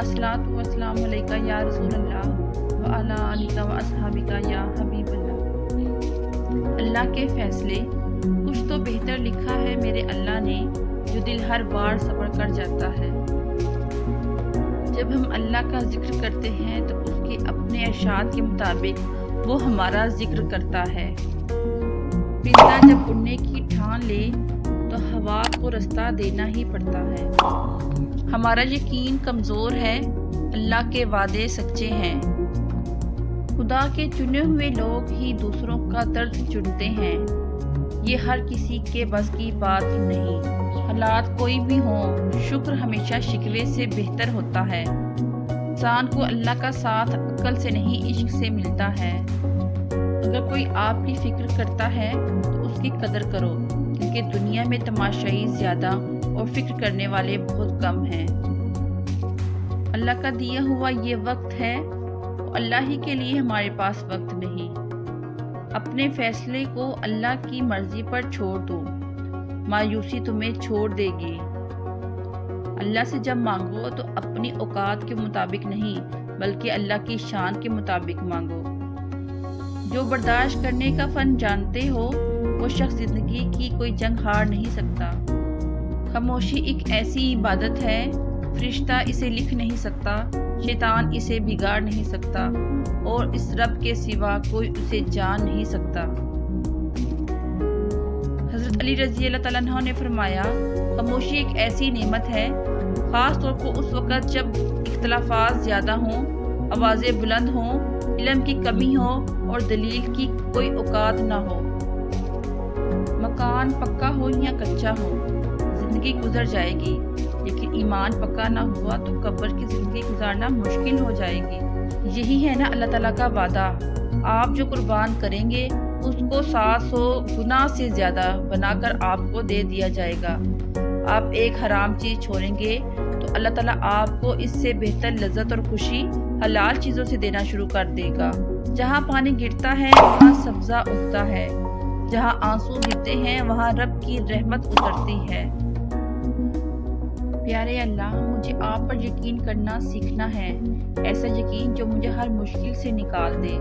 अस्सलातु वस्सलामु अलैका या रसूल अल्लाह व अला आलिका व अस्हाबिका या हबीब अल्लाह। अल्लाह के फैसले, कुछ तो बेहतर लिखा है मेरे अल्लाह ने, जो दिल हर बार सब्र कर जाता है। जब हम अल्लाह का जिक्र करते हैं तो उसके अपने इरशाद के मुताबिक वो हमारा जिक्र करता है। परिंदा जब उड़ने की ठान ले तो हवा को रास्ता देना ही पड़ता है। हमारा यकीन कमज़ोर है, अल्लाह के वादे सच्चे हैं। खुदा के चुने हुए लोग ही दूसरों का दर्द चुनते हैं, ये हर किसी के बस की बात नहीं। हालात कोई भी हों, शुक्र हमेशा शिकवे से बेहतर होता है। इंसान को अल्लाह का साथ अक्ल से नहीं इश्क से मिलता है। अगर कोई आपकी फिक्र करता है तो उसकी कदर करो, क्योंकि दुनिया में तमाशाई ज़्यादा और फिक्र करने वाले बहुत कम हैं। अल्लाह का दिया हुआ ये वक्त है, तो अल्लाह ही के लिए हमारे पास वक्त नहीं। अपने फैसले को अल्लाह की मर्जी पर छोड़ दो, मायूसी तुम्हें छोड़ देगी। अल्लाह से जब मांगो तो अपनी औकात के मुताबिक नहीं, बल्कि अल्लाह की शान के मुताबिक मांगो। जो बर्दाश्त करने का फन जानते हो, वो शख्स जिंदगी की कोई जंग हार नहीं सकता। खामोशी एक ऐसी इबादत है, फरिश्ता इसे लिख नहीं सकता, शैतान इसे बिगाड़ नहीं सकता, और इस रब के सिवा कोई उसे जान नहीं सकता। हज़रत अली रज़ी अल्लाह तआला अन्हु ने फरमाया, खामोशी एक ऐसी नेमत है, ख़ास तौर पर उस वक़्त जब इख्तिलाफ़ात ज़्यादा हों, आवाज़ें बुलंद हों, इल्म की कमी हो और दलील की कोई औकात ना हो। मकान पक्का हो या कच्चा हो, ज़िंदगी गुजर जाएगी, लेकिन ईमान पक्का ना हुआ तो कब्र की ज़िंदगी गुजारना मुश्किल हो जाएगी। यही है ना अल्लाह ताला का वादा, आप जो कुर्बान करेंगे उसको 700 गुना से ज़्यादा बनाकर आपको दे दिया जाएगा। आप एक हराम चीज़ छोड़ेंगे तो अल्लाह ताला आपको इससे बेहतर लज्जत और खुशी हलाल चीज़ों से देना शुरू कर देगा। जहाँ पानी गिरता है वहाँ सब्ज़ा उगता है, जहाँ आंसू गिरते हैं वहाँ रब की रहमत उतरती है। प्यारे अल्लाह, मुझे आप पर यकीन करना सीखना है, ऐसा यकीन जो मुझे हर मुश्किल से निकाल दे।